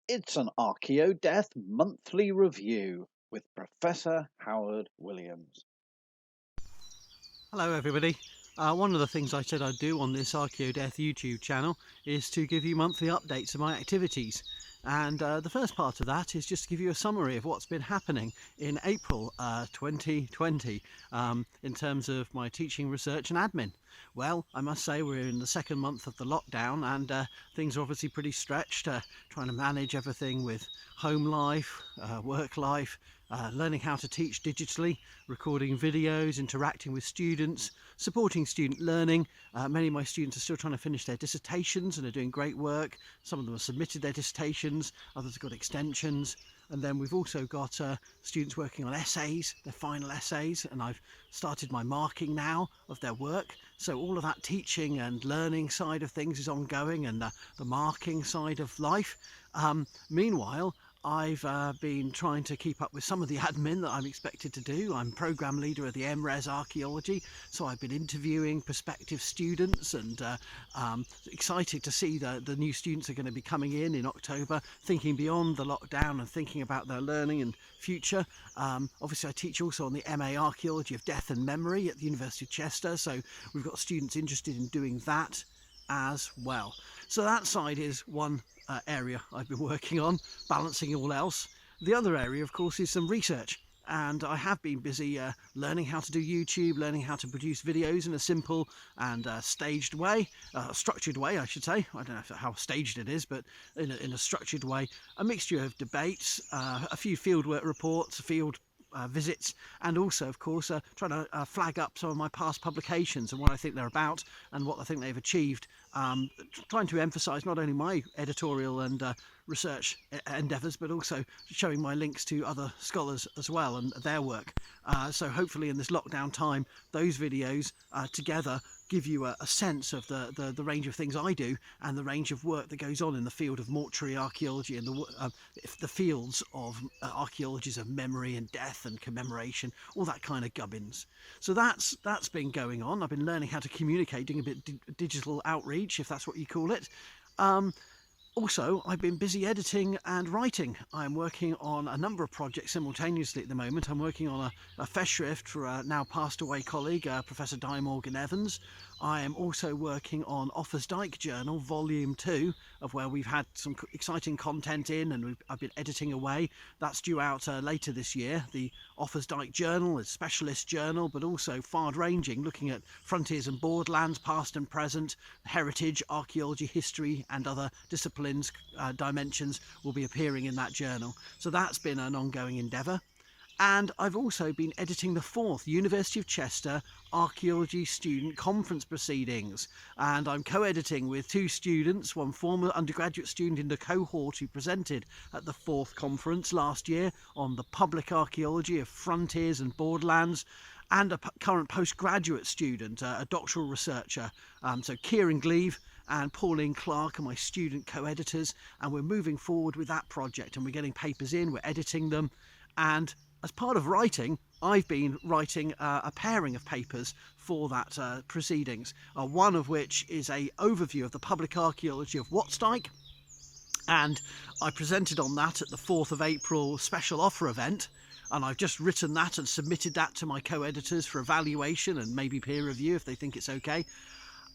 It's an Archaeodeath monthly review with Professor Howard Williams. Hello everybody. One of the things I said I'd do on this Archaeodeath YouTube channel is to give you monthly updates of my activities, and the first part of that is just to give you a summary of what's been happening in April 2020 in terms of my teaching, research and admin. Well, I must say we're in the second month of the lockdown, and things are obviously pretty stretched, trying to manage everything with home life, work life, learning how to teach digitally, recording videos, interacting with students, supporting student learning. Many of my students are still trying to finish their dissertations and are doing great work. Some of them have submitted their dissertations, others have got extensions. And then we've also got students working on essays, their final essays, and I've started my marking now of their work. So all of that teaching and learning side of things is ongoing, and the marking side of life. Meanwhile, I've been trying to keep up with some of the admin that I'm expected to do. I'm program leader of the MRes Archaeology, so I've been interviewing prospective students, and excited to see the new students are going to be coming in October, thinking beyond the lockdown and thinking about their learning and future. Obviously I teach also on the MA Archaeology of Death and Memory at the University of Chester, so we've got students interested in doing that as well. So that side is one area I've been working on, balancing all else. The other area, of course, is some research, and I have been busy learning how to do YouTube, learning how to produce videos in a simple and staged way, structured way I should say. I don't know how staged it is, but in a structured way. A mixture of debates, a few fieldwork reports, field visits, and also of course trying to flag up some of my past publications and what I think they're about and what I think they've achieved, trying to emphasize not only my editorial and research endeavours, but also showing my links to other scholars as well and their work. So hopefully in this lockdown time those videos together give you a sense of the range of things I do and the range of work that goes on in the field of mortuary archaeology and the fields of archaeologies of memory and death and commemoration, all that kind of gubbins. So that's been going on. I've been learning how to communicate, doing a bit digital outreach, if that's what you call it. Also, I've been busy editing and writing. I'm working on a number of projects simultaneously at the moment. I'm working on a festschrift for a now passed away colleague, Professor Di Morgan Evans. I am also working on Offa's-Dyke Journal, Volume 2, of where we've had some exciting content in, and I've been editing away. That's due out later this year. The Offa's-Dyke Journal is a specialist journal, but also far-ranging, looking at frontiers and borderlands, past and present, heritage, archaeology, history, and other disciplines, dimensions will be appearing in that journal. So that's been an ongoing endeavour. And I've also been editing the 4th University of Chester Archaeology Student Conference Proceedings, and I'm co-editing with 2 students, one former undergraduate student in the cohort who presented at the 4th conference last year on the public archaeology of frontiers and borderlands, and a current postgraduate student, a doctoral researcher. So Kieran Gleave and Pauline Clark are my student co-editors, and we're moving forward with that project, and we're getting papers in, we're editing them. And as part of writing, I've been writing a pairing of papers for that proceedings, one of which is an overview of the public archaeology of Wattsdyke, and I presented on that at the 4th of April special offer event, and I've just written that and submitted that to my co-editors for evaluation and maybe peer review if they think it's okay.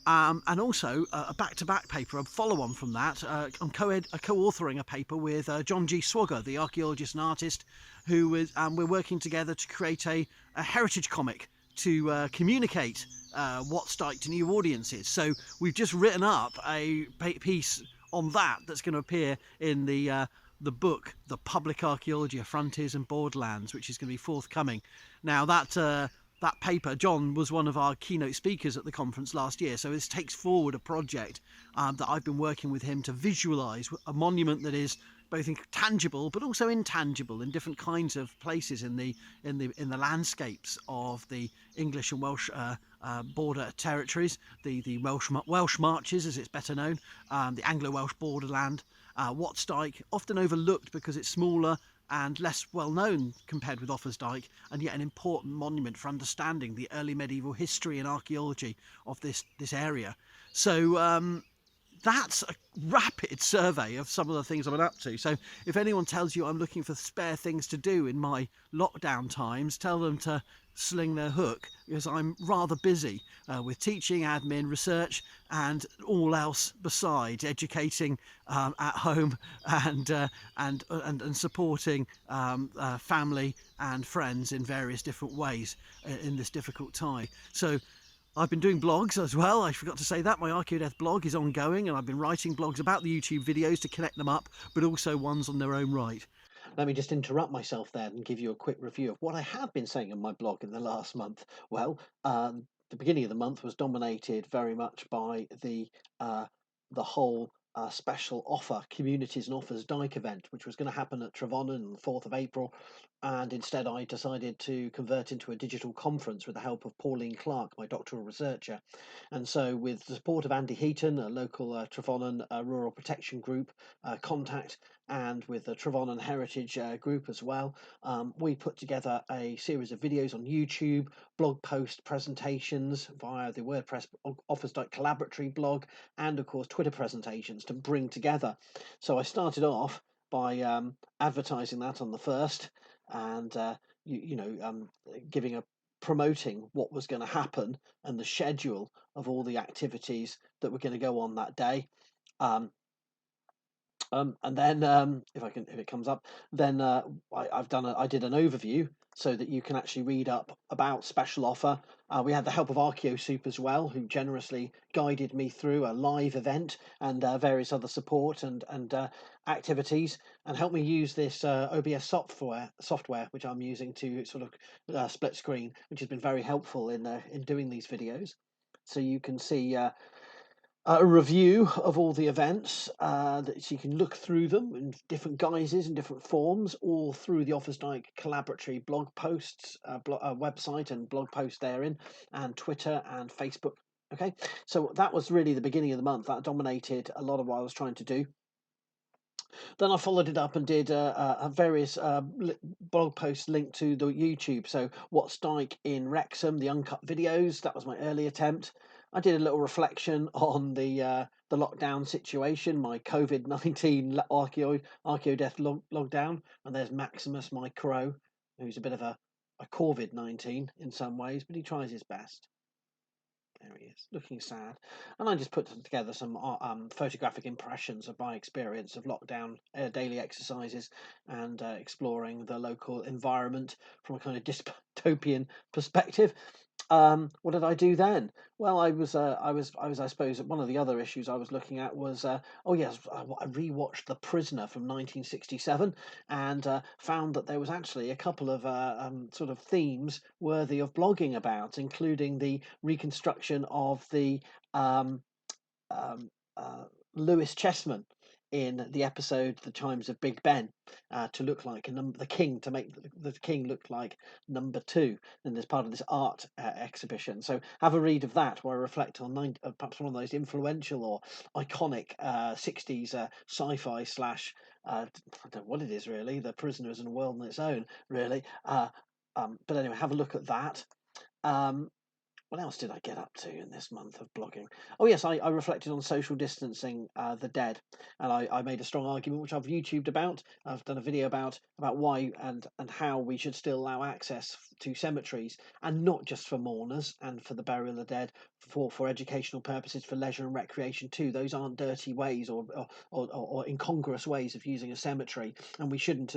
And also a back-to-back paper, a follow-on from that. I'm co-authoring a paper with John G. Swagger, the archaeologist and artist, who is, we're working together to create a heritage comic to communicate Wattsdyke to new audiences. So we've just written up a piece on that that's going to appear in the book, The Public Archaeology of Frontiers and Borderlands, which is going to be forthcoming. Now that paper, John was one of our keynote speakers at the conference last year, so this takes forward a project that I've been working with him to visualise a monument that is both tangible but also intangible in different kinds of places in the landscapes of the English and Welsh border territories, the Welsh Marches as it's better known, the Anglo-Welsh borderland. Wattsdyke, often overlooked because it's smaller and less well known compared with Offa's-Dyke, and yet an important monument for understanding the early medieval history and archaeology of this area. So that's a rapid survey of some of the things I've been up to. So if anyone tells you I'm looking for spare things to do in my lockdown times, tell them to sling their hook, because I'm rather busy with teaching, admin, research, and all else besides, educating at home and supporting family and friends in various different ways in this difficult time. So I've been doing blogs as well. I forgot to say that. My Archaeodeath blog is ongoing, and I've been writing blogs about the YouTube videos to connect them up, but also ones on their own right. Let me just interrupt myself there and give you a quick review of what I have been saying in my blog in the last month. Well, the beginning of the month was dominated very much by the whole special offer, Communities and Offers Dyke event, which was going to happen at Trevonen on the 4th of April. And instead, I decided to convert into a digital conference with the help of Pauline Clark, my doctoral researcher. And so, with the support of Andy Heaton, a local Trevonen rural protection group contact, and with the Trevonen Heritage group as well, we put together a series of videos on YouTube, blog post presentations via the WordPress Office Collaboratory blog, and of course Twitter presentations to bring together. So I started off by advertising that on the first, and giving a promoting what was going to happen and the schedule of all the activities that were going to go on that day. And then if it comes up, then I did an overview so that you can actually read up about special offer. We had the help of Archaeosoup as well, who generously guided me through a live event and various other support and activities, and helped me use this OBS software which I'm using to sort of split screen, which has been very helpful in doing these videos. So you can see a review of all the events, that so you can look through them in different guises and different forms, all through the Office Dyke Collaboratory blog posts, website and blog post therein, and Twitter and Facebook. Okay, so that was really the beginning of the month. That dominated a lot of what I was trying to do. Then I followed it up and did various blog posts linked to the YouTube. So, What's Dyke in Wrexham, the uncut videos. That was my early attempt. I did a little reflection on the lockdown situation, my COVID-19 Archaeodeath lockdown. And there's Maximus, my crow, who's a bit of a COVID-19 in some ways, but he tries his best. There he is, looking sad. And I just put together some photographic impressions of my experience of lockdown daily exercises and exploring the local environment from a kind of dystopian perspective. What did I do then? Well, I suppose one of the other issues I was looking at was, oh yes, I rewatched The Prisoner from 1967 and found that there was actually a couple of sort of themes worthy of blogging about, including the reconstruction of the um, um, Lewis Chessman in the episode "The Chimes of Big Ben" to look like the king, to make the king look like number two, and as part of this art exhibition. So have a read of that, where I reflect on perhaps one of those influential or iconic 60s sci-fi slash. I don't know what it is really. The Prisoner is in a world on its own, really. But anyway, have a look at that. What else did I get up to in this month of blogging? Oh yes, I reflected on social distancing the dead, and I made a strong argument which I've YouTubed about. I've done a video about why and how we should still allow access to cemeteries, and not just for mourners and for the burial of the dead, for educational purposes, for leisure and recreation too. Those aren't dirty ways or incongruous ways of using a cemetery, and we shouldn't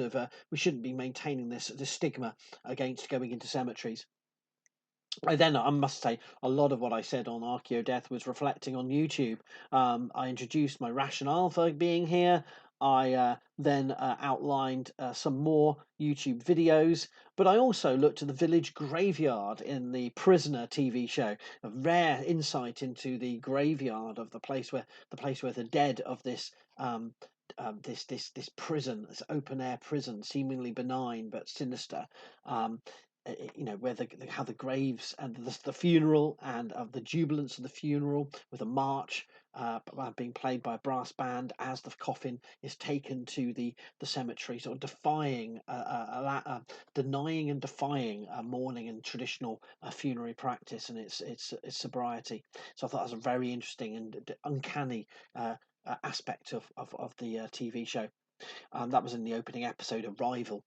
be maintaining this stigma against going into cemeteries. I must say, a lot of what I said on Archaeodeath was reflecting on YouTube. I introduced my rationale for being here. I then outlined some more YouTube videos, but I also looked at the village graveyard in the Prisoner TV show. A rare insight into the graveyard of the place where the dead of this this prison, this open air prison, seemingly benign but sinister. Where how the graves and the funeral and of the jubilance of the funeral with a march being played by a brass band as the coffin is taken to the cemetery, sort of denying and defying mourning and traditional funerary practice and its sobriety. So I thought that was a very interesting and uncanny aspect of the TV show. That was in the opening episode of Rival.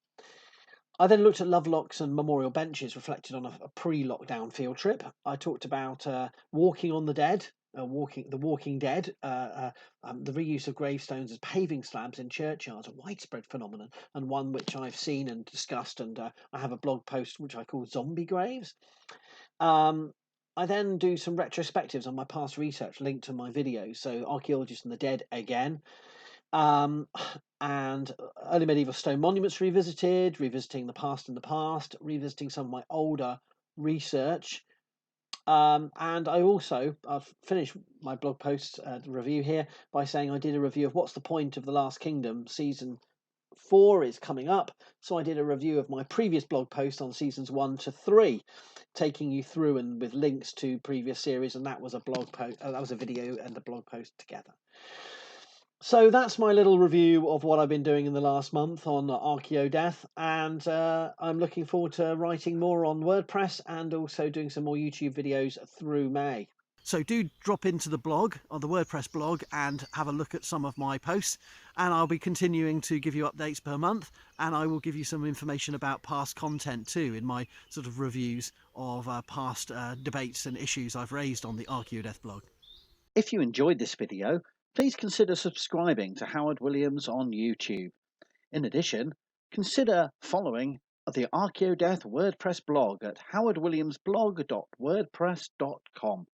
I then looked at lovelocks and memorial benches, reflected on a pre-lockdown field trip. I talked about walking on the dead, the Walking Dead, the reuse of gravestones as paving slabs in churchyards, a widespread phenomenon, and one which I've seen and discussed, and I have a blog post which I call Zombie Graves. I then do some retrospectives on my past research linked to my videos, so Archaeologists and the Dead again. And early medieval stone monuments revisiting the past and the past, revisiting some of my older research. And I've finished my blog post review here by saying I did a review of What's the Point of the Last Kingdom. Season 4 is coming up, so I did a review of my previous blog post on seasons 1 to 3, taking you through and with links to previous series, and that was a blog post. That was a video and a blog post together. So that's my little review of what I've been doing in the last month on Archaeodeath, and I'm looking forward to writing more on WordPress and also doing some more YouTube videos through May. So do drop into the blog, on the WordPress blog, and have a look at some of my posts, and I'll be continuing to give you updates per month, and I will give you some information about past content too in my sort of reviews of past debates and issues I've raised on the Archaeodeath blog. If you enjoyed this video, please consider subscribing to Howard Williams on YouTube. In addition, consider following the Archaeodeath WordPress blog at howardwilliamsblog.wordpress.com.